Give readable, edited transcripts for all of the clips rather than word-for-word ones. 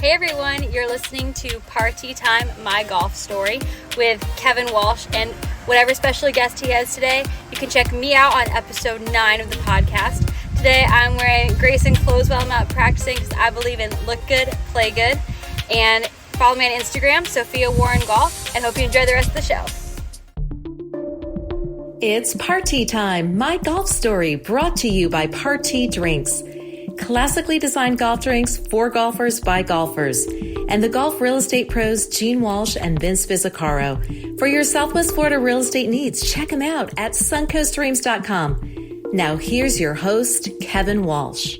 Hey everyone, you're listening to Party Time, My Golf Story with Kevin Walsh and whatever special guest he has today. You can check me out on episode 9 of the podcast. Today I'm wearing Grayson clothes while I'm out practicing because I believe in look good, play good. And follow me on Instagram, Sophia Warren Golf, and hope you enjoy the rest of the show. It's Party Time, My Golf Story, brought to you by Party Drinks. Classically designed golf drinks for golfers by golfers. And the golf real estate pros Gene Walsh and Vince Vizzacaro. For your Southwest Florida real estate needs, check them out at suncoastdreams.com. Now here's your host, Kevin Walsh.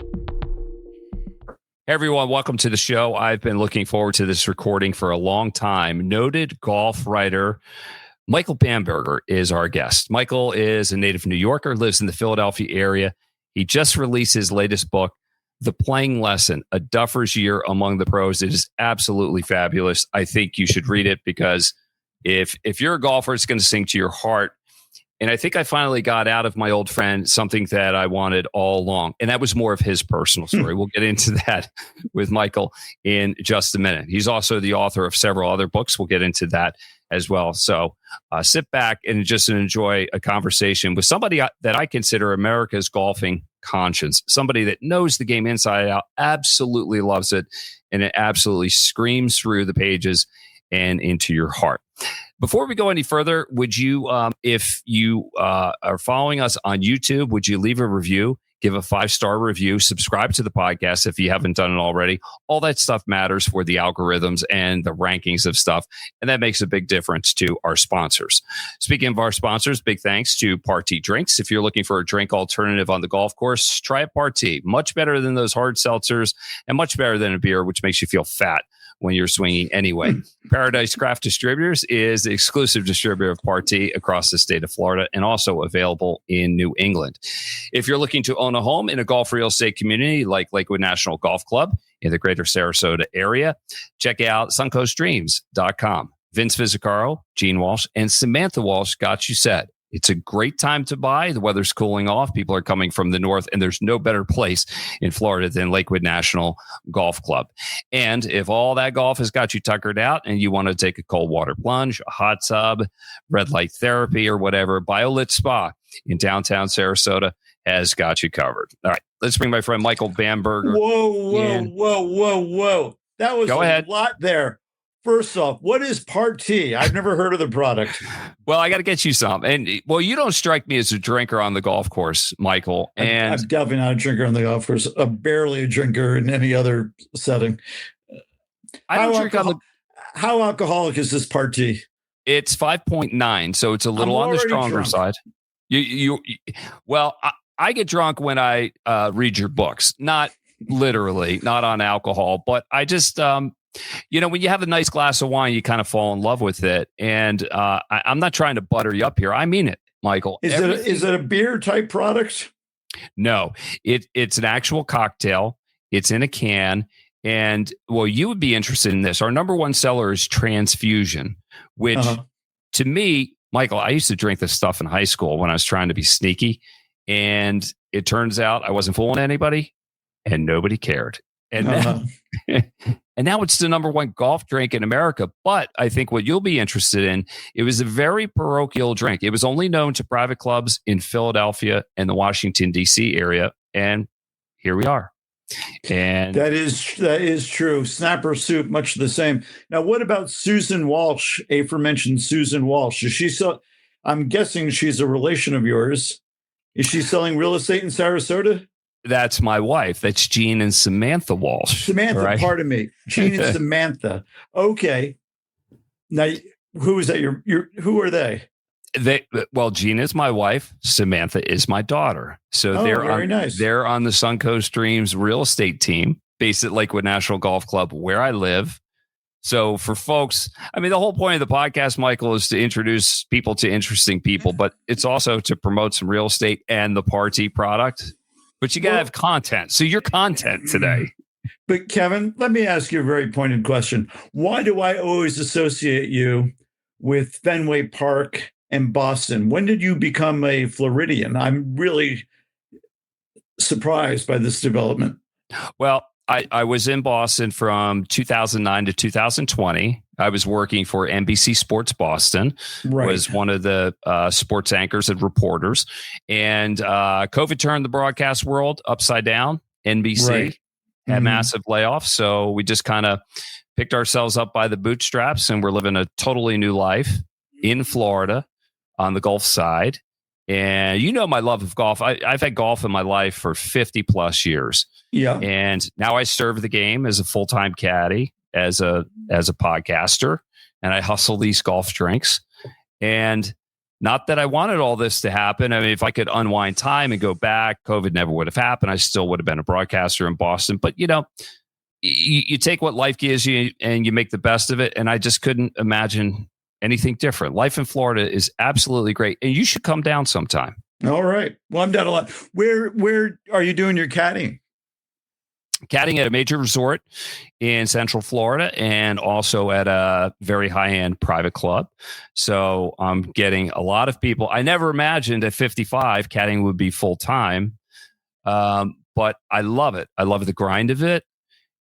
Hey everyone, welcome to the show. I've been looking forward to this recording for a long time. Noted golf writer Michael Bamberger is our guest. Michael is a native New Yorker, lives in the Philadelphia area. He just released his latest book, The Playing Lesson, A Duffer's Year Among the Pros. It is absolutely fabulous. I think you should read it because if you're a golfer, it's going to sing to your heart. And I think I finally got out of my old friend something that I wanted all along. And that was more of his personal story. We'll get into that with Michael in just a minute. He's also the author of several other books. We'll get into that as well. So sit back and just enjoy a conversation with somebody that I consider America's golfing conscience, somebody that knows the game inside out, absolutely loves it, and it absolutely screams through the pages and into your heart. Before we go any further, would you, if you are following us on YouTube, would you leave a review? Give a 5-star review, subscribe to the podcast if you haven't done it already. All that stuff matters for the algorithms and the rankings of stuff. And that makes a big difference to our sponsors. Speaking of our sponsors, big thanks to Party Drinks. If you're looking for a drink alternative on the golf course, try a Party. Much better than those hard seltzers and much better than a beer, which makes you feel fat when you're swinging anyway. Paradise Craft Distributors is the exclusive distributor of Party across the state of Florida and also available in New England. If you're looking to own a home in a golf real estate community like Lakewood National Golf Club in the greater Sarasota area, check out suncoastdreams.com. Vince Vizzacaro, Gene Walsh, and Samantha Walsh got you set. It's a great time to buy. The weather's cooling off. People are coming from the north, and there's no better place in Florida than Lakewood National Golf Club. And if all that golf has got you tuckered out and you want to take a cold water plunge, a hot tub, red light therapy, or whatever, BioLit Spa in downtown Sarasota has got you covered. All right, let's bring my friend Michael Bamberger. Whoa. That was a lot there. First off, what is Party? I've never heard of the product. Well, I got to get you some. And well, you don't strike me as a drinker on the golf course, Michael. And I'm definitely not a drinker on the golf course. I'm barely a drinker in any other setting. How alcoholic is this Party? It's 5.9, so it's a little on the stronger side. Well, I get drunk when I read your books, not literally, not on alcohol, but I just when you have a nice glass of wine, you kind of fall in love with it. And I'm not trying to butter you up here. I mean it, Michael. Is it a beer type product? No, it's an actual cocktail. It's in a can. And well, you would be interested in this. Our number one seller is Transfusion, which to me, Michael, I used to drink this stuff in high school when I was trying to be sneaky. And it turns out I wasn't fooling anybody and nobody cared. And and now it's the number one golf drink in America. But I think what you'll be interested in, it was a very parochial drink. It was only known to private clubs in Philadelphia and the Washington, D.C. area. And here we are. And that is true. Snapper soup, much the same. Now, what about Susan Walsh, aforementioned Susan Walsh? Is she I'm guessing she's a relation of yours. Is she selling real estate in Sarasota? That's my wife. That's Gene and Samantha Walsh. Samantha, right? Pardon me. Gene and Samantha. Okay. Now, who is that? Who are they? Gene is my wife. Samantha is my daughter. So nice. They're on the Suncoast Dreams real estate team based at Lakewood National Golf Club, where I live. So for folks, I mean, the whole point of the podcast, Michael, is to introduce people to interesting people, but it's also to promote some real estate and the Party product. But you got to have content. So your content today. But Kevin, let me ask you a very pointed question. Why do I always associate you with Fenway Park and Boston? When did you become a Floridian? I'm really surprised by this development. Well, I was in Boston from 2009 to 2020. I was working for NBC Sports Boston, was one of the sports anchors and reporters. And COVID turned the broadcast world upside down. NBC had massive layoffs. So we just kind of picked ourselves up by the bootstraps, and we're living a totally new life in Florida on the Gulf side. And you know my love of golf. I've had golf in my life for 50 plus years. Yeah. And now I serve the game as a full-time caddy, as a podcaster, and I hustle these golf drinks. And not that I wanted all this to happen. I mean, if I could unwind time and go back, COVID never would have happened. I still would have been a broadcaster in Boston. But, you know, you take what life gives you and you make the best of it. And I just couldn't imagine anything different. Life in Florida is absolutely great. And you should come down sometime. All right. Well, I'm down a lot. Where are you doing your caddying? Caddying at a major resort in Central Florida and also at a very high-end private club. So I'm getting a lot of people. I never imagined at 55 caddying would be full-time, but I love it. I love the grind of it.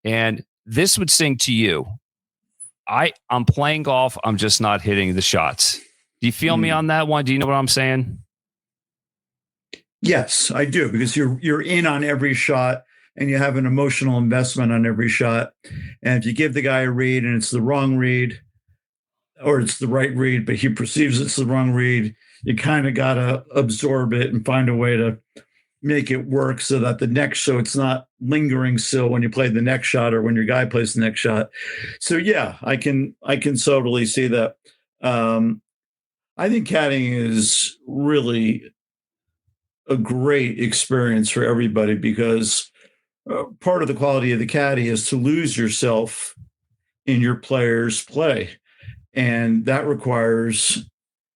And this would sing to you. I'm playing golf. I'm just not hitting the shots. Do you feel me on that one? Do you know what I'm saying? Yes, I do, because you're in on every shot. And you have an emotional investment on every shot. And if you give the guy a read and it's the wrong read, or it's the right read, but he perceives it's the wrong read, you kind of got to absorb it and find a way to make it work so that so it's not lingering still when you play the next shot or when your guy plays the next shot. So yeah, I can totally see that. I think caddying is really a great experience for everybody, because part of the quality of the caddy is to lose yourself in your player's play. And that requires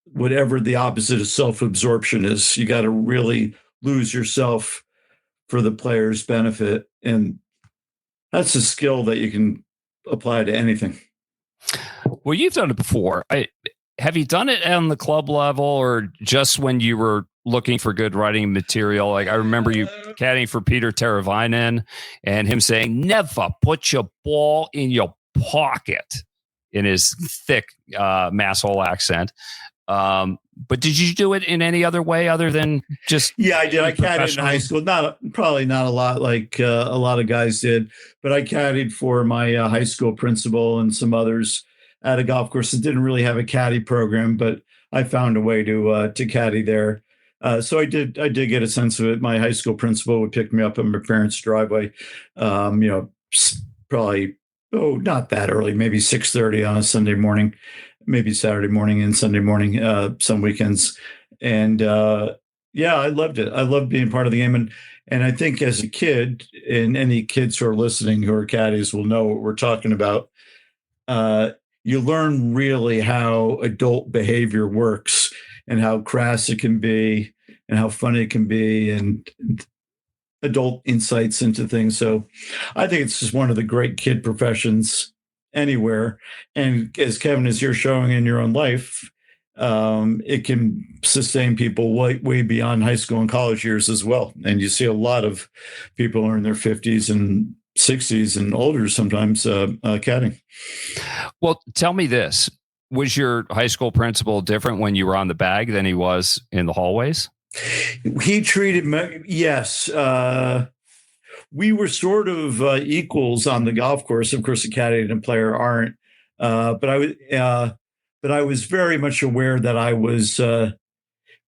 whatever the opposite of self-absorption is. You got to really lose yourself for the player's benefit. And that's a skill that you can apply to anything. Well, you've done it before. Have you done it on the club level or just when you were looking for good writing material? Like, I remember you caddying for Peter Teravainen and him saying, "Never put your ball in your pocket," in his thick Masshole accent. But did you do it in any other way other than just? Yeah, I did. I caddied in high school. Probably not a lot like a lot of guys did, but I caddied for my high school principal and some others at a golf course that didn't really have a caddy program, but I found a way to caddy there. So I did get a sense of it. My high school principal would pick me up at my parents' driveway, probably, not that early, maybe 6:30 on a Sunday morning, maybe Saturday morning and Sunday morning, some weekends. And I loved it. I loved being part of the game. And I think as a kid, and any kids who are listening who are caddies will know what we're talking about, you learn really how adult behavior works and how crass it can be and how funny it can be and adult insights into things. So I think it's just one of the great kid professions anywhere. And as Kevin, as you're showing in your own life, it can sustain people way beyond high school and college years as well. And you see a lot of people who are in their 50s and 60s and older sometimes caddying. Well, tell me this. Was your high school principal different when you were on the bag than he was in the hallways? He treated me, yes. We were sort of equals on the golf course. Of course, a caddy and a player aren't. But I was very much aware that I was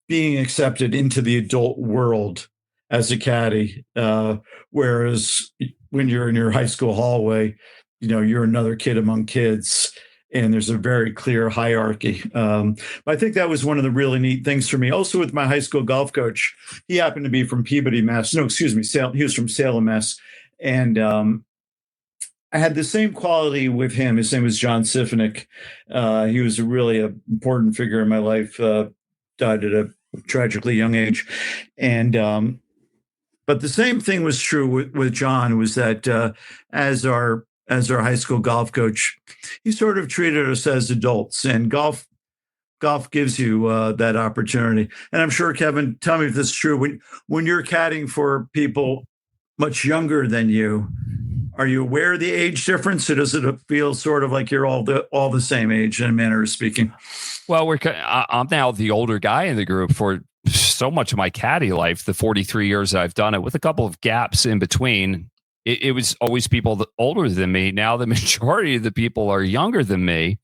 being accepted into the adult world as a caddy. Whereas when you're in your high school hallway, you're another kid among kids, and there's a very clear hierarchy. But I think that was one of the really neat things for me. Also, with my high school golf coach, he happened to be from Peabody, Mass. No, excuse me, he was from Salem, Mass. And I had the same quality with him. His name was John Sifanik. He was a really important figure in my life. Died at a tragically young age, and but the same thing was true with John. Was that as our high school golf coach, he sort of treated us as adults, and golf gives you that opportunity. And I'm sure, Kevin, tell me if this is true. When you're caddying for people much younger than you, Are you aware of the age difference, or does it feel sort of like you're all the same age in a manner of speaking? Well, I'm now the older guy in the group for so much of my caddy life, the 43 years I've done it, with a couple of gaps in between. It was always people older than me. Now the majority of the people are younger than me.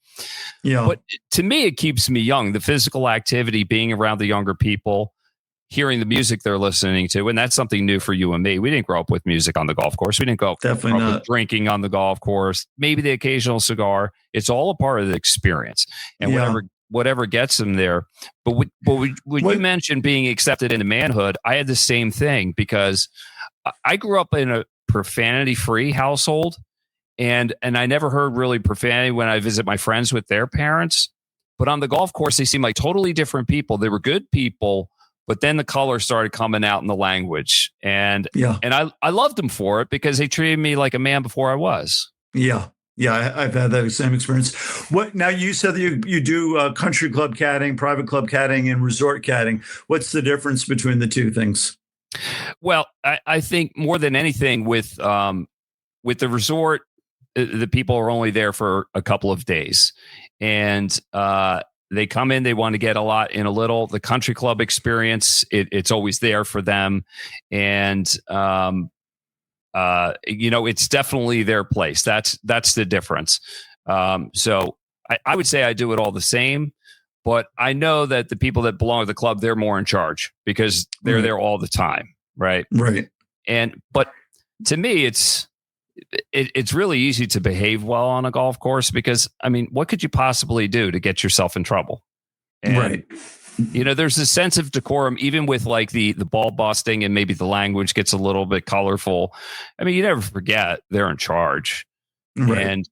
Yeah. But to me, it keeps me young. The physical activity, being around the younger people, hearing the music they're listening to. And that's something new for you and me. We didn't grow up with music on the golf course. We didn't grow up with drinking on the golf course, maybe the occasional cigar. It's all a part of the experience. And whatever gets them there. But when you mentioned being accepted into manhood, I had the same thing, because I grew up in a profanity-free household, and I never heard really profanity when I visit my friends with their parents. But on the golf course, they seemed like totally different people. They were good people, but then the color started coming out in the language, and I loved them for it, because they treated me like a man before I was. Yeah. Yeah, I've had that same experience. What now? You said that you do country club caddying, private club caddying, and resort caddying. What's the difference between the two things? Well, I think more than anything with the resort, the people are only there for a couple of days, and they come in, they want to get a lot in a little. The country club experience, it's always there for them, and it's definitely their place. That's the difference. So I would say I do it all the same. But I know that the people that belong to the club, they're more in charge, because they're there all the time, right? Right. But to me, it's really easy to behave well on a golf course, because, I mean, what could you possibly do to get yourself in trouble? And, right. There's a sense of decorum, even with like the ball busting, and maybe the language gets a little bit colorful. I mean, you never forget they're in charge, right.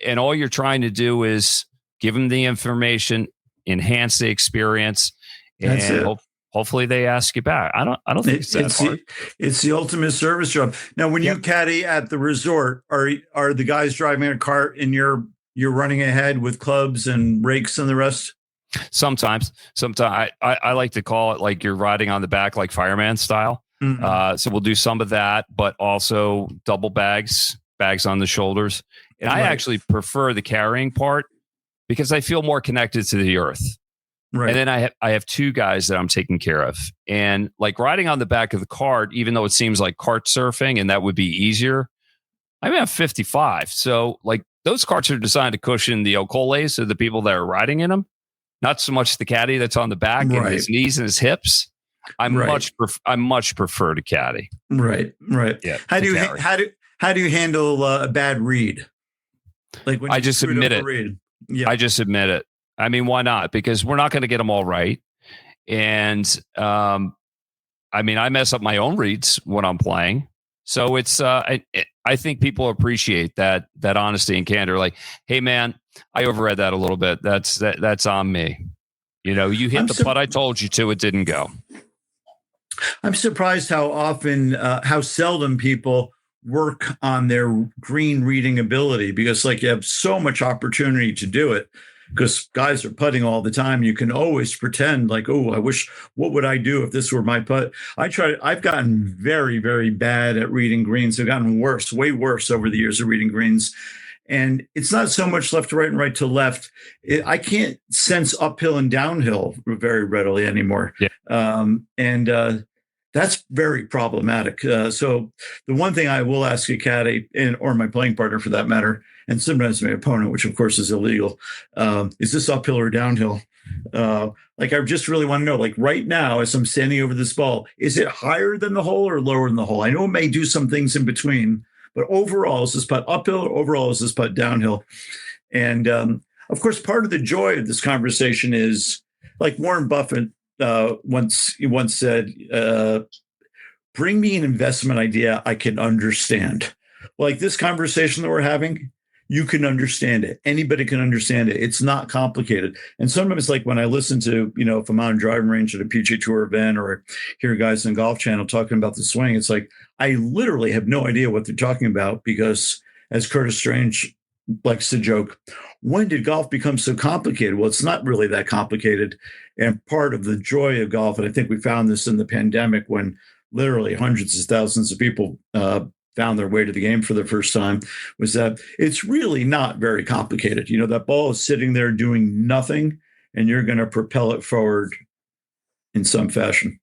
and all you're trying to do is give them the information, enhance the experience, and hopefully they ask you back. I don't think it's that hard. It's the ultimate service job. Now, when you caddy at the resort, are the guys driving a cart and you're running ahead with clubs and rakes and the rest? Sometimes I like to call it like you're riding on the back, like fireman style. Mm-hmm. So we'll do some of that, but also double bags on the shoulders. And I actually prefer the carrying part, because I feel more connected to the earth. Right. And then I have two guys that I'm taking care of. And like riding on the back of the cart, even though it seems like cart surfing and that would be easier, I'm at 55. So like those carts are designed to cushion the ocoles of the people that are riding in them. Not so much the caddy that's on the back and his knees and his hips. I much prefer to caddy. Right. Yeah. How do you handle a bad read? Like when I just admit it. Yeah. I just admit it. I mean, why not? Because we're not going to get them all right. And I mess up my own reads when I'm playing. So it's I think people appreciate that honesty and candor. Like, hey man, I overread that a little bit. That's on me. You hit the putt I told you to. It didn't go. I'm surprised how seldom people work on their green reading ability, because like you have so much opportunity to do it, because guys are putting all the time. You can always pretend like, oh, what would I do if this were my putt? I've gotten very, very bad at reading greens. I've gotten worse, way worse over the years of reading greens. And it's not so much left to right and right to left. I can't sense uphill and downhill very readily anymore. Yeah. That's very problematic. So the one thing I will ask a caddy, or my playing partner for that matter, and sometimes my opponent, which of course is illegal, is this uphill or downhill? Like I just really want to know, like right now, as I'm standing over this ball, is it higher than the hole or lower than the hole? I know it may do some things in between, but overall, is this putt uphill or overall is this putt downhill? And of course, part of the joy of this conversation is, like Warren Buffett once said, bring me an investment idea I can understand. Like this conversation that we're having, you can understand it. Anybody can understand it. It's not complicated. And sometimes, like when I listen to, if I'm on a driving range at a PGA Tour event or hear guys on Golf Channel talking about the swing, it's like I literally have no idea what they're talking about, because as Curtis Strange likes to joke, when did golf become so complicated? Well, it's not really that complicated. And part of the joy of golf, and I think we found this in the pandemic when literally hundreds of thousands of people found their way to the game for the first time was that it's really not very complicated. That ball is sitting there doing nothing, and you're going to propel it forward in some fashion.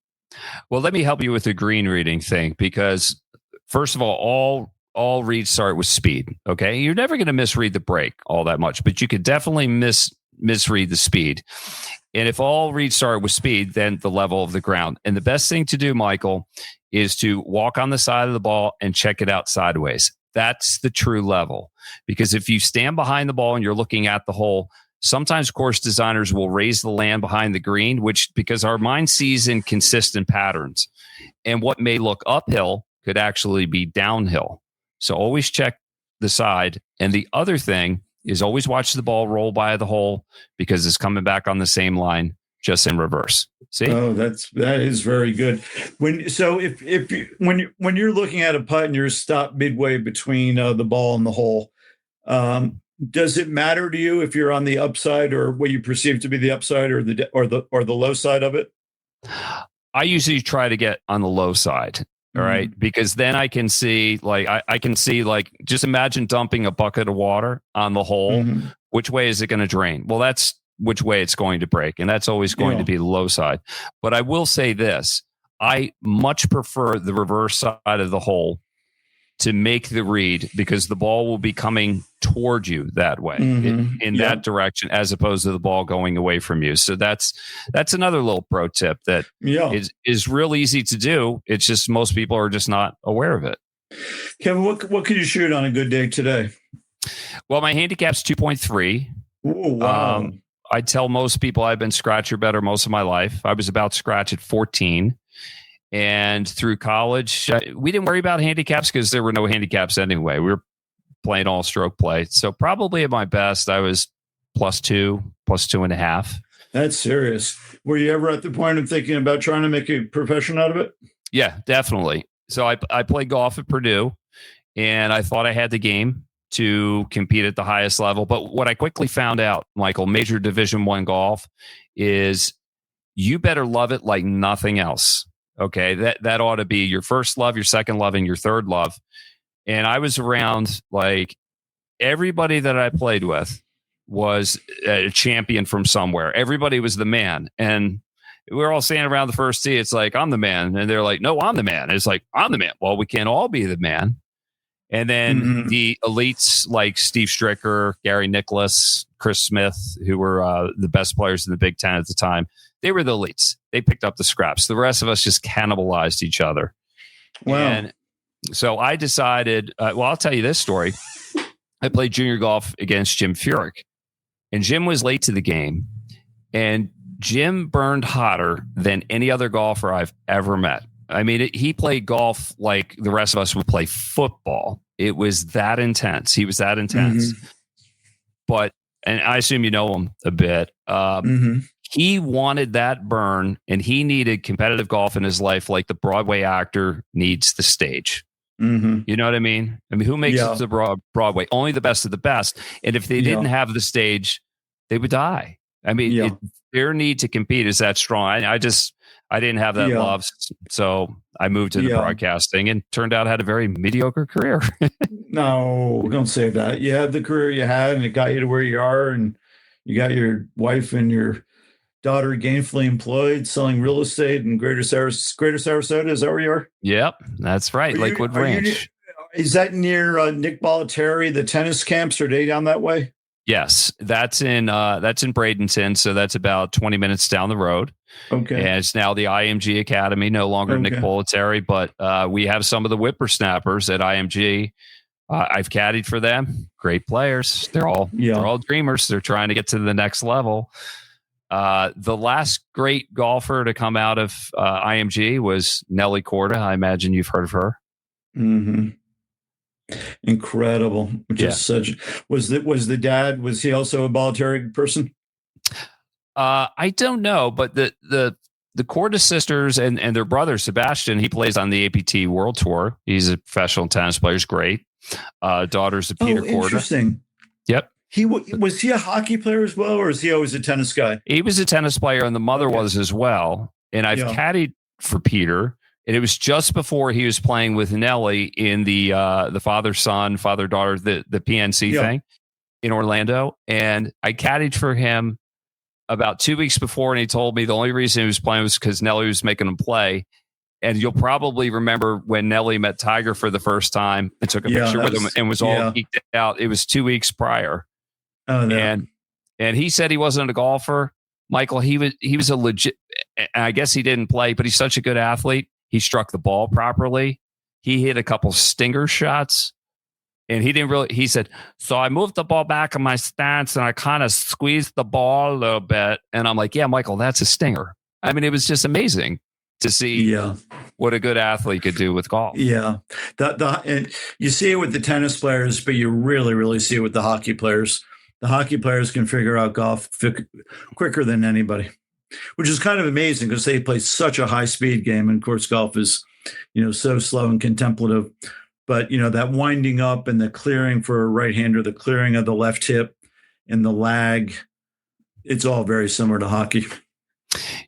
Well, let me help you with the green reading thing, because first of all reads start with speed. Okay. You're never going to misread the break all that much, but you could definitely misread the speed. And if all reads start with speed, then the level of the ground. And the best thing to do, Michael, is to walk on the side of the ball and check it out sideways. That's the true level. Because if you stand behind the ball and you're looking at the hole, sometimes course designers will raise the land behind the green, because our mind sees in consistent patterns. And what may look uphill could actually be downhill. So always check the side. And the other thing is always watch the ball roll by the hole, because it's coming back on the same line, just in reverse. See? Oh, that is very good. When you're looking at a putt and you're stopped midway between the ball and the hole, does it matter to you if you're on the upside, or what you perceive to be the upside, or the low side of it? I usually try to get on the low side. All right. Because then I can see, just imagine dumping a bucket of water on the hole. Mm-hmm. Which way is it going to drain? Well, that's which way it's going to break. And that's always going to be the low side. But I will say this, I much prefer the reverse side of the hole to make the read, because the ball will be coming toward you that way, in that direction, as opposed to the ball going away from you. So that's another little pro tip that is real easy to do. It's just most people are just not aware of it. Kevin, what could you shoot on a good day today? Well, my handicap's 2.3. Oh, wow. I tell most people I've been scratch or better most of my life. I was about scratch at 14. And through college, we didn't worry about handicaps because there were no handicaps anyway. We were playing all stroke play. So probably at my best, I was +2, +2.5. That's serious. Were you ever at the point of thinking about trying to make a profession out of it? Yeah, definitely. So I played golf at Purdue, and I thought I had the game to compete at the highest level. But what I quickly found out, Michael, major Division I golf, is you better love it like nothing else. Okay, that ought to be your first love, your second love, and your third love. And I was around, everybody that I played with was a champion from somewhere. Everybody was the man. And we were all standing around the first tee. It's like, I'm the man. And they're like, no, I'm the man. It's like, I'm the man. Well, we can't all be the man. And then the elites like Steve Stricker, Gary Nicklaus, Chris Smith, who were the best players in the Big Ten at the time, they were the elites. They picked up the scraps. The rest of us just cannibalized each other. Wow. And so I decided, I'll tell you this story. I played junior golf against Jim Furyk, and Jim was late to the game, and Jim burned hotter than any other golfer I've ever met. I mean, he played golf like the rest of us would play football. It was that intense. He was that intense. But, and I assume you know him a bit. He wanted that burn, and he needed competitive golf in his life like the Broadway actor needs the stage. You know what I mean? I mean, who makes it to Broadway? Only the best of the best. And if they didn't have the stage, they would die. I mean, their need to compete is that strong. I didn't have that love. So I moved into broadcasting and turned out I had a very mediocre career. No, don't say that. You had the career you had, and it got you to where you are, and you got your wife and your daughter gainfully employed, selling real estate in Greater Sarasota. Is that where you are? Yep, that's right. Lakewood Ranch. Is that near Nick Bollettieri, the tennis camps? Are they down that way? Yes, that's in Bradenton. So that's about 20 minutes down the road. Okay. And it's now the IMG Academy, no longer Nick Bollettieri, but we have some of the whippersnappers at IMG. I've caddied for them. Great players. They're all dreamers. They're trying to get to the next level. The last great golfer to come out of IMG was Nelly Korda. I imagine you've heard of her. Incredible. Just such. Was the dad? Was he also a Bollettieri person? I don't know, but the Korda sisters and their brother Sebastian, he plays on the APT World Tour. He's a professional tennis player. He's great. Daughters of Peter Korda. Interesting. Yep. Was he a hockey player as well, or is he always a tennis guy? He was a tennis player, and the mother was as well. And I've caddied for Peter, And it was just before he was playing with Nelly in the father-son, father-daughter, the PNC thing in Orlando. And I caddied for him about 2 weeks before, and he told me the only reason he was playing was because Nelly was making him play. And you'll probably remember when Nelly met Tiger for the first time and took a picture with him and was all geeked out. It was 2 weeks prior. Oh, no. And he said he wasn't a golfer. Michael, he was a legit, I guess he didn't play, but he's such a good athlete. He struck the ball properly. He hit a couple stinger shots. And he said, so I moved the ball back in my stance and I kind of squeezed the ball a little bit. And I'm like, yeah, Michael, that's a stinger. I mean, it was just amazing to see what a good athlete could do with golf. Yeah. And you see it with the tennis players, but you really, really see it with the hockey players. The hockey players can figure out golf quicker than anybody, which is kind of amazing because they play such a high speed game. And of course, golf is, so slow and contemplative. But, that winding up and the clearing for a right hander, the clearing of the left hip and the lag, it's all very similar to hockey.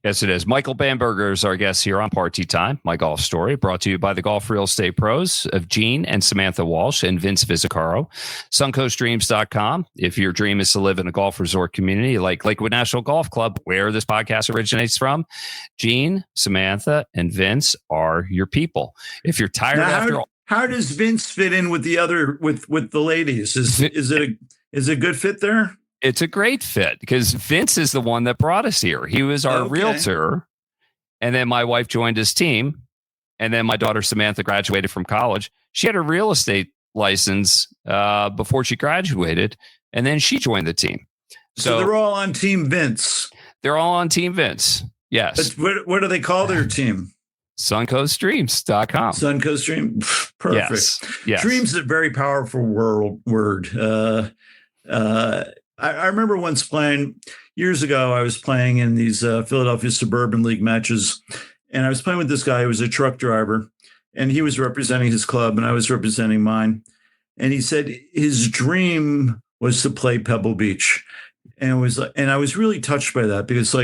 Yes, it is. Michael Bamberger is our guest here on Party Time, My Golf Story, brought to you by the Golf Real Estate Pros of Gene and Samantha Walsh and Vince Visicaro. SuncoastDreams.com. If your dream is to live in a golf resort community like Lakewood National Golf Club, where this podcast originates from, Gene, Samantha, and Vince are your people. If you're tired how does Vince fit in with the other with the ladies? Is it a good fit there? It's a great fit because Vince is the one that brought us here. He was our realtor. And then my wife joined his team. And then my daughter, Samantha, graduated from college. She had a real estate license before she graduated. And then she joined the team. So they're all on Team Vince. They're all on Team Vince. Yes. But what do they call their team? SuncoastDreams.com. Suncoast Dream. Perfect. Yes. Dreams is a very powerful word. I remember once playing years ago, I was playing in these Philadelphia Suburban League matches, and I was playing with this guy who was a truck driver, and he was representing his club, and I was representing mine. And he said his dream was to play Pebble Beach. And I was really touched by that because,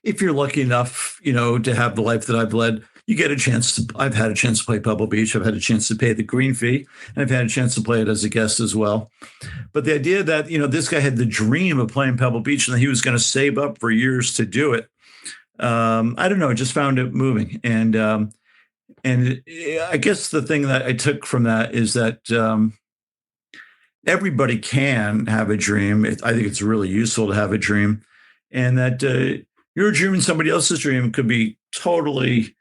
if you're lucky enough, to have the life that I've led, you get a chance I've had a chance to play Pebble Beach. I've had a chance to pay the green fee, and I've had a chance to play it as a guest as well. But the idea that, this guy had the dream of playing Pebble Beach and that he was going to save up for years to do it. I don't know. I just found it moving. And I guess the thing that I took from that is that everybody can have a dream. I think it's really useful to have a dream, and that your dream and somebody else's dream could be totally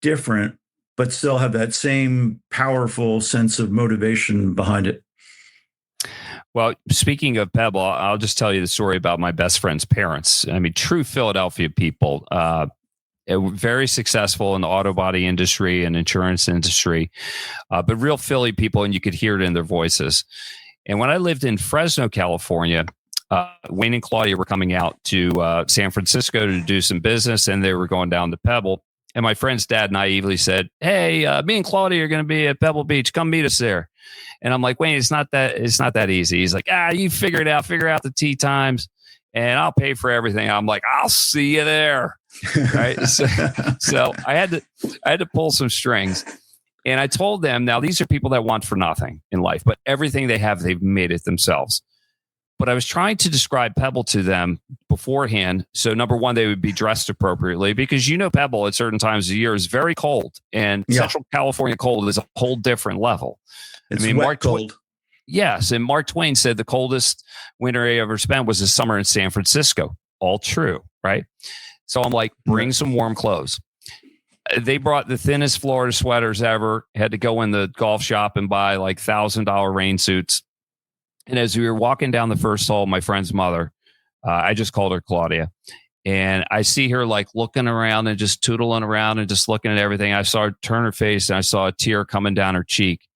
different, but still have that same powerful sense of motivation behind it. Well, speaking of Pebble, I'll just tell you the story about my best friend's parents. I mean, true Philadelphia people, very successful in the auto body industry and insurance industry, but real Philly people, and you could hear it in their voices. And when I lived in Fresno, California, Wayne and Claudia were coming out to San Francisco to do some business, and they were going down to Pebble. And my friend's dad naively said, "Hey, me and Claudia are going to be at Pebble Beach. Come meet us there." And I'm like, "Wayne, it's not that easy." He's like, "You figure it out. Figure out the tee times, and I'll pay for everything." I'm like, "I'll see you there." Right. So I had to pull some strings, and I told them, now these are people that want for nothing in life, but everything they have, they've made it themselves. But I was trying to describe Pebble to them beforehand. So number one, they would be dressed appropriately because, Pebble at certain times of the year is very cold, and Central California cold is a whole different level. It's wet cold. Yes. And Mark Twain said the coldest winter he ever spent was the summer in San Francisco. All true. Right. So I'm like, bring some warm clothes. They brought the thinnest Florida sweaters ever, had to go in the golf shop and buy like $1,000 rain suits. And as we were walking down the first hole, my friend's mother, I just called her Claudia, and I see her like looking around and just tootling around and just looking at everything. I saw her turn her face and I saw a tear coming down her cheek.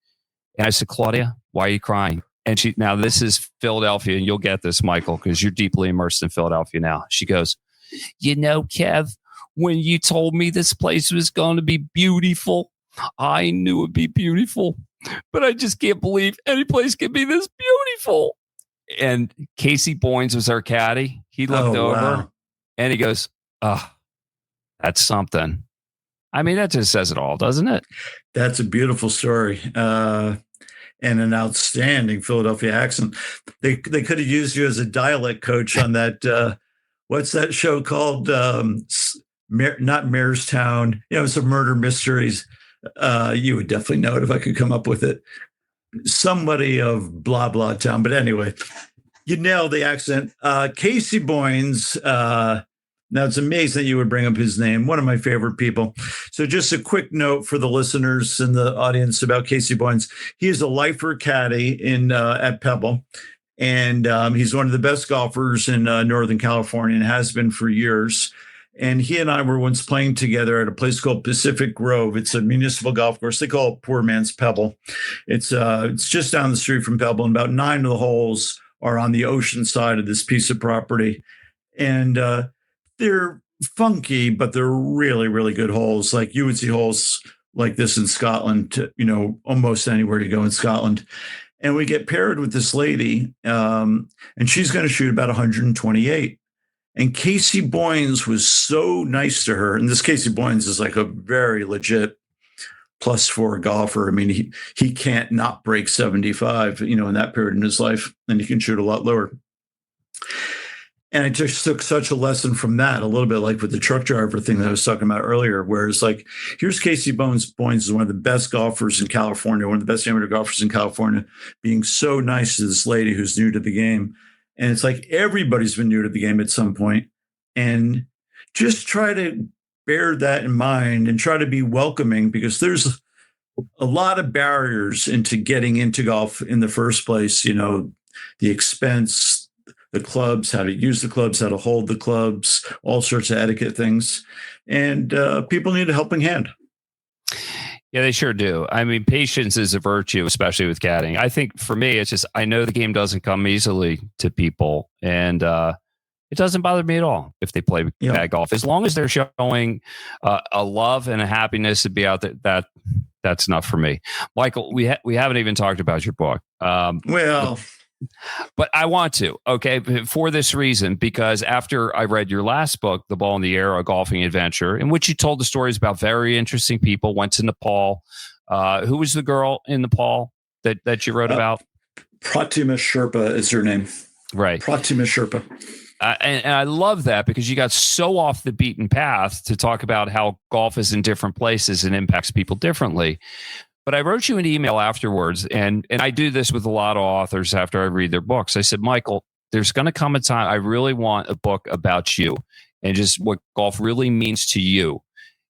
And I said, "Claudia, why are you crying?" And now this is Philadelphia, and you'll get this, Michael, because you're deeply immersed in Philadelphia now. She goes, "Kev, when you told me this place was going to be beautiful, I knew it'd be beautiful. But I just can't believe any place can be this beautiful." And Casey Boynes was our caddy. He looked over and he goes, "Oh, that's something." I mean, that just says it all, doesn't it? That's a beautiful story. And an outstanding Philadelphia accent. They could have used you as a dialect coach on that. What's that show called? Not Marestown. Some murder mysteries. You would definitely know it if I could come up with it. Somebody of blah blah town. But anyway, you nailed the accent. Casey Boynes. Now, it's amazing that you would bring up his name. One of my favorite people. So just a quick note for the listeners and the audience about Casey Boynes. He is a lifer caddy at Pebble. And he's one of the best golfers in Northern California and has been for years. And he and I were once playing together at a place called Pacific Grove. It's a municipal golf course. They call it Poor Man's Pebble. It's just down the street from Pebble. And about 9 of the holes are on the ocean side of this piece of property. And they're funky, but they're really, really good holes. Like you would see holes like this in Scotland, almost anywhere you go in Scotland. And we get paired with this lady, and she's going to shoot about 128. And Casey Boynes was so nice to her. And this Casey Boynes is like a very legit +4 golfer. I mean, he can't not break 75, in that period in his life, and he can shoot a lot lower. And I just took such a lesson from that, a little bit like with the truck driver thing that I was talking about earlier, where it's like, here's Casey Boynes is one of the best golfers in California, one of the best amateur golfers in California, being so nice to this lady who's new to the game. And it's like everybody's been new to the game at some point. And just try to bear that in mind and try to be welcoming, because there's a lot of barriers into getting into golf in the first place, the expense, the clubs, how to use the clubs, how to hold the clubs, all sorts of etiquette things. And people need a helping hand. Yeah, they sure do. I mean, patience is a virtue, especially with caddying. I think for me, it's just, I know the game doesn't come easily to people, and it doesn't bother me at all if they play bad golf. As long as they're showing a love and a happiness to be out there, that's enough for me. Michael, we haven't even talked about your book. But I want to, okay, for this reason, because after I read your last book, The Ball in the Air, A Golfing Adventure, in which you told the stories about very interesting people, went to Nepal. Who was the girl in Nepal that you wrote about? Pratima Sherpa is her name. Right. Pratima Sherpa. And I love that, because you got so off the beaten path to talk about how golf is in different places and impacts people differently. But I wrote you an email afterwards, and I do this with a lot of authors after I read their books. I said, Michael, there's going to come a time I really want a book about you and just what golf really means to you.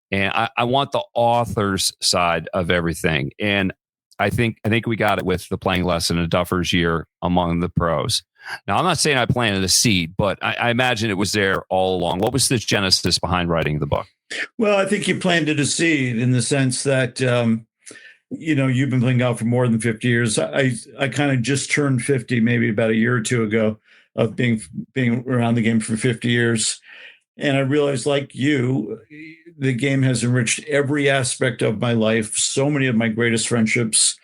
And I want the author's side of everything. And I think we got it with The Playing Lesson in Duffer's year among the pros. Now, I'm not saying I planted a seed, but I imagine it was there all along. What was the genesis behind writing the book? Well, I think you planted a seed in the sense that you've been playing golf for more than 50 years. I kind of just turned 50, maybe about a year or two ago, of being around the game for 50 years. And I realized, like you, the game has enriched every aspect of my life. So many of my greatest friendships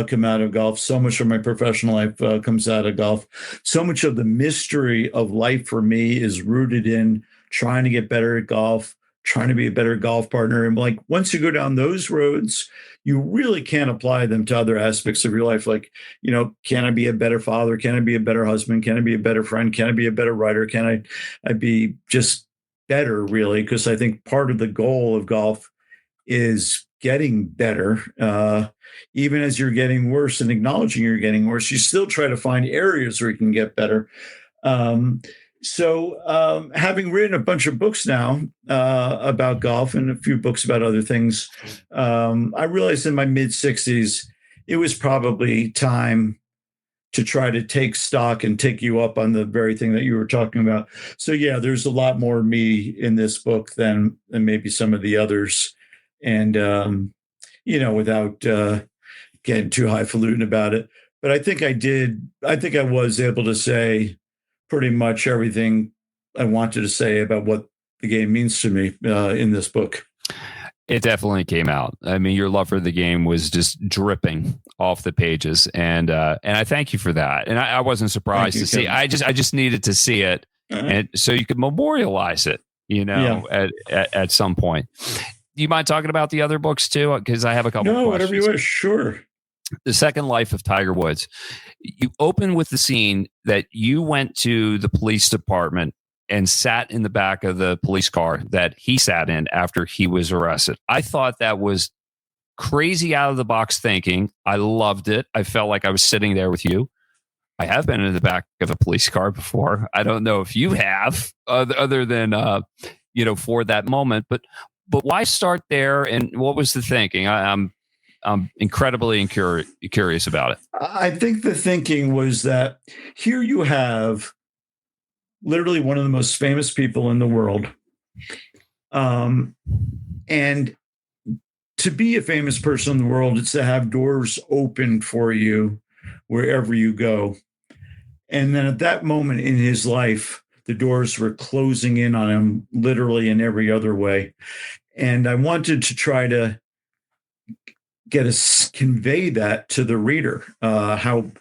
come out of golf. So much of my professional life comes out of golf. So much of the mystery of life for me is rooted in trying to get better at golf, trying to be a better golf partner. And like, once you go down those roads, you really can't apply them to other aspects of your life. Like, can I be a better father? Can I be a better husband? Can I be a better friend? Can I be a better writer? Can I be just better, really? Because I think part of the goal of golf is getting better. Even as you're getting worse and acknowledging you're getting worse, you still try to find areas where you can get better. So having written a bunch of books now about golf and a few books about other things, I realized in my mid-60s, it was probably time to try to take stock and take you up on the very thing that you were talking about. So yeah, there's a lot more me in this book than maybe some of the others. And, without getting too highfalutin about it. But I think I was able to say pretty much everything I wanted to say about what the game means to me in this book. It definitely came out. I mean, your love for the game was just dripping off the pages, and I thank you for that. And I wasn't surprised to see. I just needed to see it, and so you could memorialize it, at some point. you mind talking about the other books too? Because I have a couple. No, questions. whatever you wish. Sure. The Second Life of Tiger Woods. You open with the scene that you went to the police department and sat in the back of the police car that he sat in after he was arrested. I thought that was crazy out of the box thinking. I loved it. I felt like I was sitting there with you. I have been in the back of a police car before. I don't know if you have, other than for that moment. But why start there? And what was the thinking? I'm incredibly curious about it. I think the thinking was that here you have literally one of the most famous people in the world. And to be a famous person in the world, it's to have doors open for you wherever you go. And then at that moment in his life, the doors were closing in on him literally in every other way. And I wanted to try to convey that to the reader, how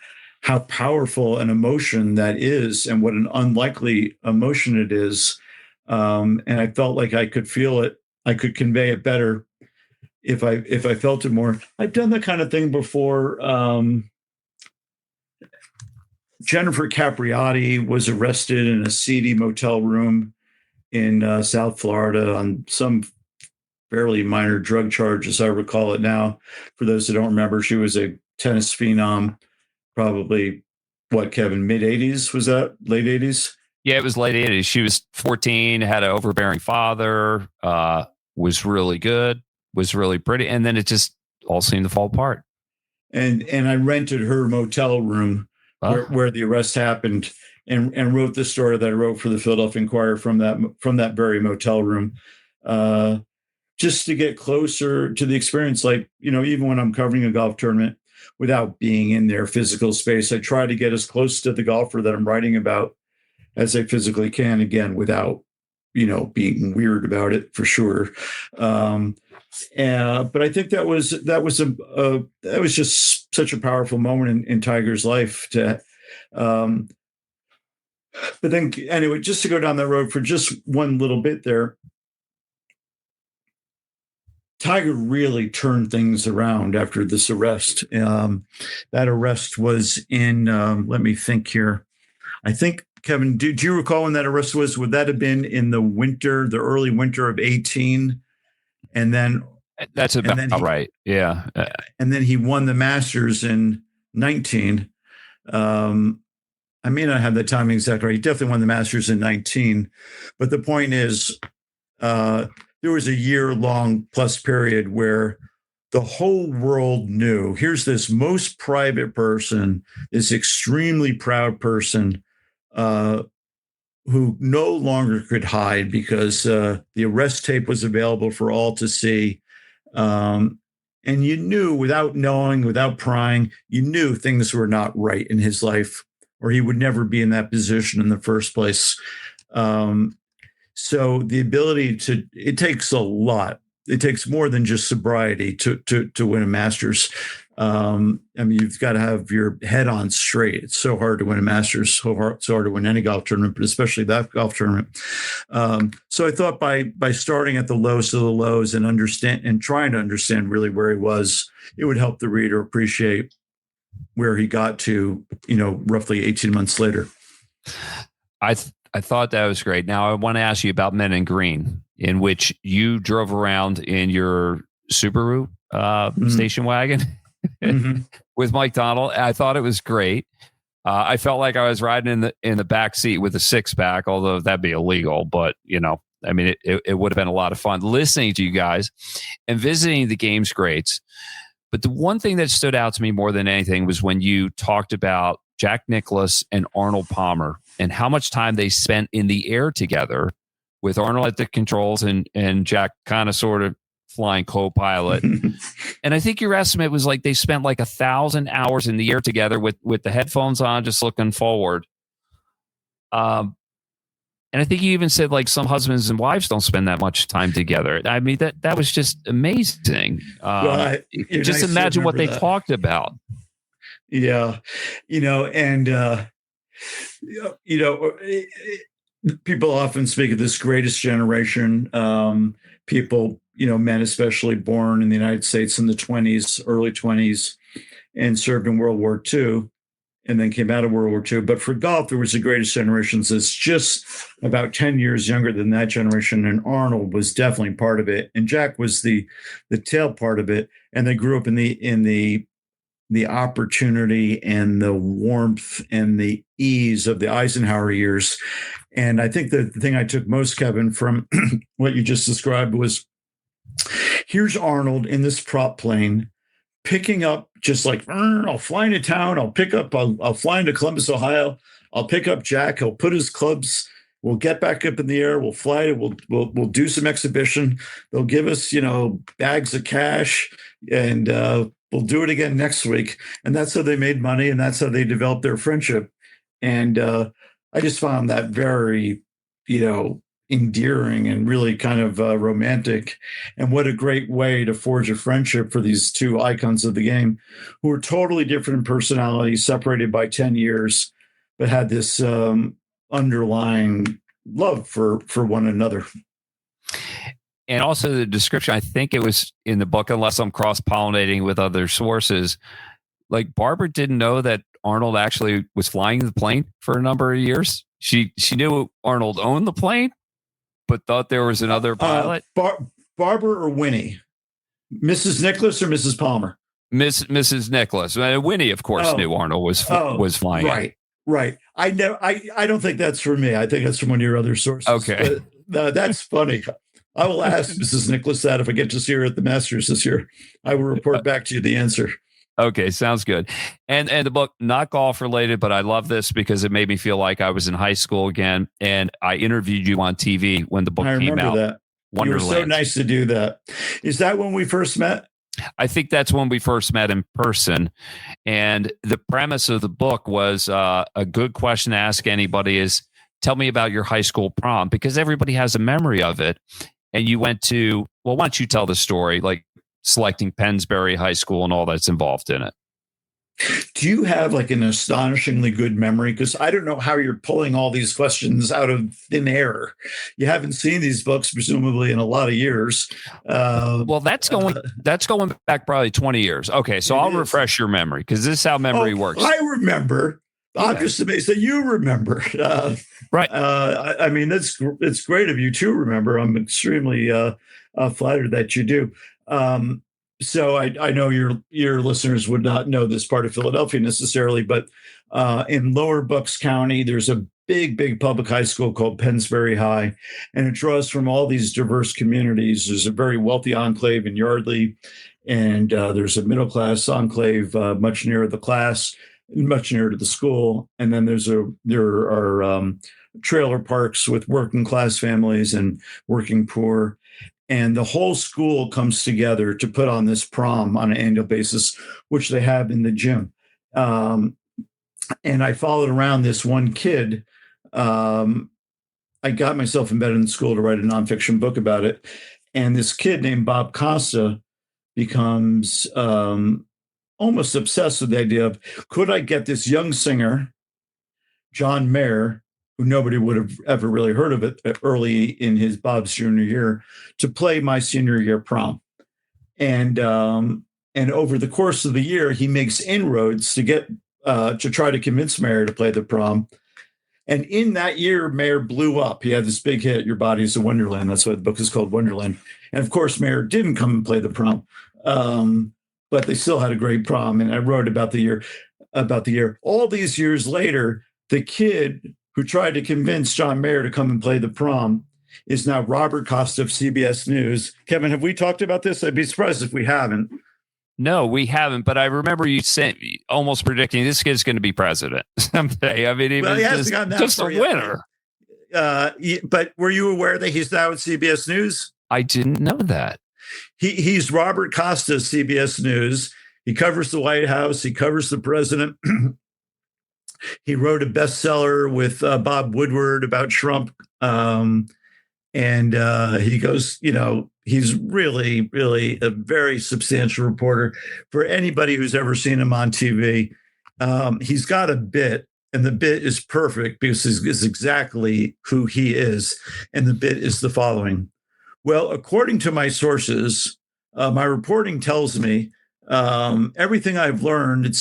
powerful an emotion that is and what an unlikely emotion it is. And I felt like I could feel it. I could convey it better if I felt it more. I've done that kind of thing before. Jennifer Capriati was arrested in a seedy motel room in South Florida on some fairly minor drug charge, as I recall it now. For those who don't remember, she was a tennis phenom, probably, Kevin, mid-'80s? Was that late 80s? Yeah, it was late 80s. She was 14, had an overbearing father, was really good, was really pretty, and then it just all seemed to fall apart. And I rented her motel room where the arrest happened, and wrote the story that I wrote for the Philadelphia Inquirer from that very motel room, just to get closer to the experience. Like, even when I'm covering a golf tournament, without being in their physical space, I try to get as close to the golfer that I'm writing about as I physically can, again, without, being weird about it, for sure. But I think that was just such a powerful moment in Tiger's life. But then, anyway, just to go down that road for just one little bit there, Tiger really turned things around after this arrest. That arrest was in, let me think here. I think, Kevin, do you recall when that arrest was? Would that have been in the early winter of 18? And then that's about right. Yeah. And then he won the Masters in 19. I may not have the timing exactly right. He definitely won the Masters in 19. But the point is, there was a year-long plus period where the whole world knew, here's this most private person, this extremely proud person, who no longer could hide because the arrest tape was available for all to see. And you knew, without knowing, without prying, you knew things were not right in his life, or he would never be in that position in the first place. So the ability it takes a lot. It takes more than just sobriety to win a Masters. You've got to have your head on straight. It's so hard to win a Masters, so hard to win any golf tournament, but especially that golf tournament. So I thought by starting at the lowest of the lows and trying to understand really where he was, it would help the reader appreciate where he got to, roughly 18 months later. I thought that was great. Now I want to ask you about Men in Green, in which you drove around in your Subaru station wagon with Mike Donald. I thought it was great. I felt like I was riding in the back seat with a 6-pack, although that'd be illegal. But it would have been a lot of fun listening to you guys and visiting the game's greats. But the one thing that stood out to me more than anything was when you talked about Jack Nicklaus and Arnold Palmer and how much time they spent in the air together, with Arnold at the controls and Jack kind of sort of flying co-pilot. And I think your estimate was like they spent like 1,000 hours in the air together with the headphones on, just looking forward. And I think you even said like some husbands and wives don't spend that much time together. I mean, that was just amazing. Just imagine what they talked about. Yeah. People often speak of this greatest generation. People men especially born in the United States in the 20s, early 20s, and served in World War II, and then came out of World War II. But for golf, there was the greatest generations that's just about 10 years younger than that generation. And Arnold was definitely part of it. And Jack was the tail part of it. And they grew up in the opportunity and the warmth and the ease of the Eisenhower years. And I think the thing I took most, Kevin, from what you just described was, here's Arnold in this prop plane, picking up just like, I'll fly into town. I'll fly into Columbus, Ohio. I'll pick up Jack. He'll put his clubs. We'll get back up in the air. We'll fly. We'll do some exhibition. They'll give us, bags of cash, and we'll do it again next week. And that's how they made money. And that's how they developed their friendship. And I just found that very, endearing and really kind of romantic. And what a great way to forge a friendship for these two icons of the game who were totally different in personality, separated by 10 years, but had this underlying love for one another. And also the description, I think it was in the book, unless I'm cross-pollinating with other sources, like Barbara didn't know that Arnold actually was flying the plane for a number of years. She knew Arnold owned the plane, but thought there was another pilot. Barbara or Winnie? Mrs. Nicholas or Mrs. Palmer? Mrs. Nicholas. Winnie, of course, knew Arnold was flying. Right. I don't think that's from me. I think that's from one of your other sources. Okay. That's funny. I will ask Mrs. Nicholas that if I get to see her at the Masters this year. I will report back to you the answer. Okay, sounds good. And the book, not golf related, but I love this because it made me feel like I was in high school again. And I interviewed you on TV when the book came out. I remember that. Wonderland. You were so nice to do that. Is that when we first met? I think that's when we first met in person. And the premise of the book was a good question to ask anybody is, tell me about your high school prom, because everybody has a memory of it. And you went to, well, why don't you tell the story, like selecting Pennsbury High School and all that's involved in it? Do you have like an astonishingly good memory? Because I don't know how you're pulling all these questions out of thin air. You haven't seen these books, presumably, in a lot of years. Well, that's going back probably 20 years. Okay, so I'll refresh your memory because this is how memory works. I remember. Yeah. I'm just amazed that you remember. Right. I mean, it's great of you to remember. I'm extremely flattered that you do. So I know your listeners would not know this part of Philadelphia necessarily, but in Lower Bucks County, there's a big public high school called Pennsbury High, and it draws from all these diverse communities. There's a very wealthy enclave in Yardley, and there's a middle class enclave much nearer the class, much nearer to the school, and then there are trailer parks with working class families and working poor. And the whole school comes together to put on this prom on an annual basis, which they have in the gym. And I followed around this one kid. I got myself embedded in school to write a nonfiction book about it. And this kid named Bob Costa becomes almost obsessed with the idea of, could I get this young singer, John Mayer, who nobody would have ever really heard of it early in Bob's junior year, to play my senior year prom. And over the course of the year, he makes inroads to get to try to convince Mayer to play the prom. And in that year, Mayer blew up. He had this big hit, Your Body's a Wonderland. That's why the book is called Wonderland. And of course, Mayer didn't come and play the prom, but they still had a great prom. And I wrote about the year. All these years later, the kid who tried to convince John Mayer to come and play the prom is now Robert Costa of CBS News. Kevin, have we talked about this? I'd be surprised if we haven't. No, we haven't. But I remember you almost predicting this kid's going to be president someday. I mean, he was just a winner. But were you aware that he's now at CBS News? I didn't know that. He's Robert Costa of CBS News. He covers the White House. He covers the president. He wrote a bestseller with Bob Woodward about Trump. And he goes, he's really, really a very substantial reporter. For anybody who's ever seen him on TV, he's got a bit, and the bit is perfect because it's exactly who he is. And the bit is the following. Well, according to my sources, my reporting tells me everything I've learned.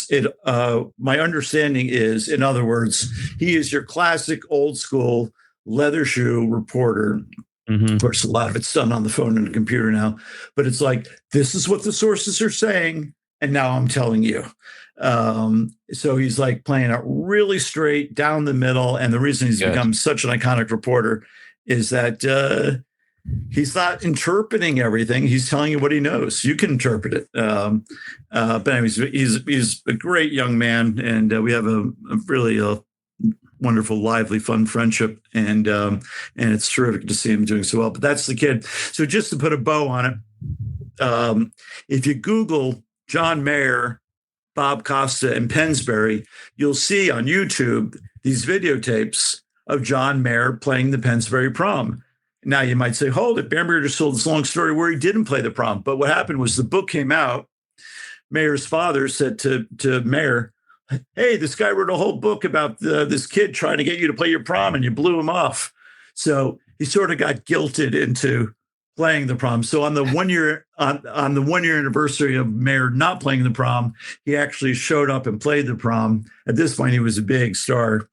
My understanding is, in other words, he is your classic old school leather shoe reporter. Mm-hmm. Of course, a lot of it's done on the phone and the computer now, but it's like, this is what the sources are saying, and now I'm telling you. So he's like playing it really straight down the middle. And the reason he's become such an iconic reporter is that he's not interpreting everything. He's telling you what he knows. You can interpret it. But anyways, he's a great young man, and we have a really wonderful, lively, fun friendship, and it's terrific to see him doing so well. But that's the kid. So just to put a bow on it, if you Google John Mayer, Bob Costa, and Pensbury, you'll see on YouTube these videotapes of John Mayer playing the Pensbury prom. Now you might say, hold it, Bamberger just told this long story where he didn't play the prom. But what happened was the book came out. Mayer's father said to Mayer, hey, this guy wrote a whole book about this kid trying to get you to play your prom, and you blew him off. So he sort of got guilted into playing the prom. So on the 1 year on the 1 year anniversary of Mayer not playing the prom, he actually showed up and played the prom. At this point, he was a big star.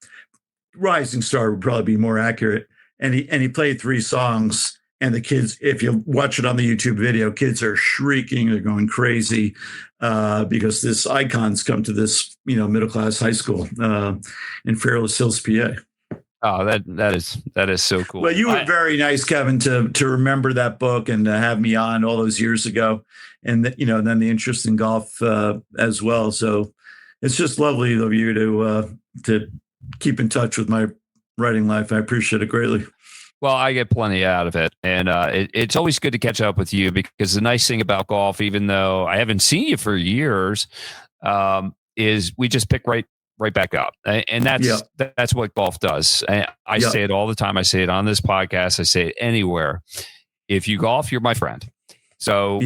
Rising star would probably be more accurate. And he played 3 songs. And the kids, if you watch it on the YouTube video, kids are shrieking, they're going crazy because this icon's come to this, middle class high school in Fairless Hills, PA. Oh, that is so cool. Well, you were very nice, Kevin, to remember that book and to have me on all those years ago, and then the interest in golf as well. So it's just lovely of you to keep in touch with my writing life. I appreciate it greatly. Well, I get plenty out of it, and it's always good to catch up with you, because the nice thing about golf, even though I haven't seen you for years, is we just pick right back up, and that's what golf does. I say it all the time. I say it on this podcast. I say it anywhere. If you golf, you're my friend. So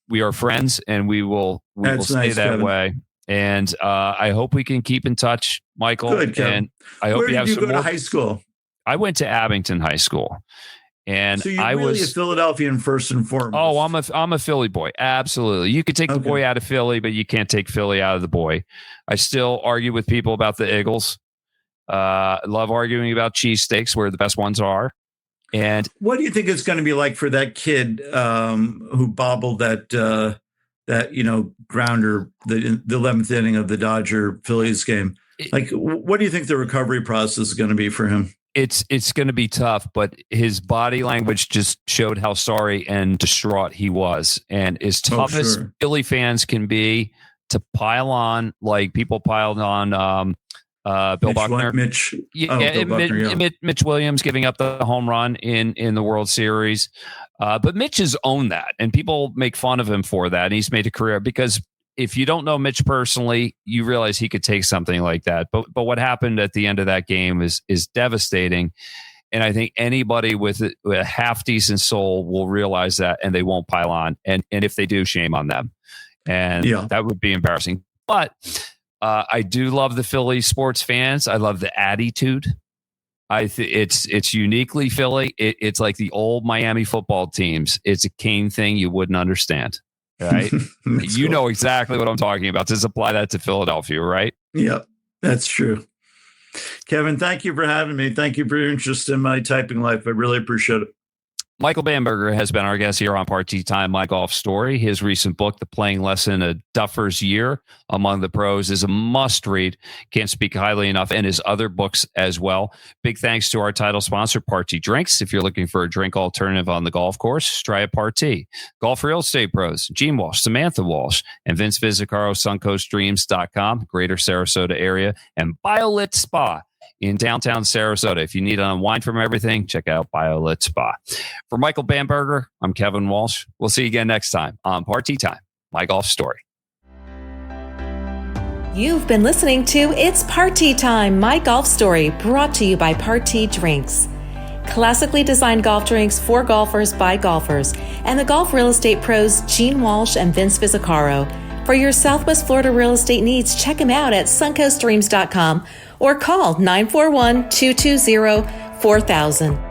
we are friends, and we will stay nice, that Kevin. Way. And I hope we can keep in touch, Michael. Good, Kevin. And I hope you have some more. Where did you go to high school? I went to Abington High School, and so you're really a Philadelphian first and foremost. Oh, I'm a Philly boy. Absolutely. You could take the boy out of Philly, but you can't take Philly out of the boy. I still argue with people about the Eagles. Love arguing about cheesesteaks, where the best ones are. And what do you think it's going to be like for that kid who bobbled that grounder, the 11th inning of the Dodger Phillies game? Like, what do you think the recovery process is going to be for him? It's going to be tough, but his body language just showed how sorry and distraught he was. And as tough as Philly fans can be to pile on, like people piled on Bill Buckner. Mitch Williams giving up the home run in the World Series. But Mitch has owned that, and people make fun of him for that. And he's made a career, because if you don't know Mitch personally, you realize he could take something like that. But what happened at the end of that game is devastating. And I think anybody with a half decent soul will realize that, and they won't pile on. And if they do, shame on them. And that would be embarrassing. But I do love the Philly sports fans. I love the attitude. I think it's uniquely Philly. It's like the old Miami football teams. It's a Kane thing you wouldn't understand. Right. You know exactly what I'm talking about. Just apply that to Philadelphia, right? Yeah, that's true. Kevin, thank you for having me. Thank you for your interest in my typing life. I really appreciate it. Michael Bamberger has been our guest here on Party Time, My Golf Story. His recent book, The Playing Lesson, A Duffer's Year Among the Pros, is a must read. Can't speak highly enough, and his other books as well. Big thanks to our title sponsor, Party Drinks. If you're looking for a drink alternative on the golf course, try a Party. Golf Real Estate Pros, Gene Walsh, Samantha Walsh, and Vince Visicaro, SuncoastDreams.com, Greater Sarasota area, and BioLit Spa in downtown Sarasota. If you need to unwind from everything, check out BioLit Spa. For Michael Bamberger, I'm Kevin Walsh. We'll see you again next time on Party Time, My Golf Story. You've been listening to It's Party Time, My Golf Story, brought to you by Party Drinks. Classically designed golf drinks for golfers by golfers, and the golf real estate pros Gene Walsh and Vince Visicaro. For your Southwest Florida real estate needs, check them out at suncoastdreams.com or call 941-220-4000.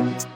Bye.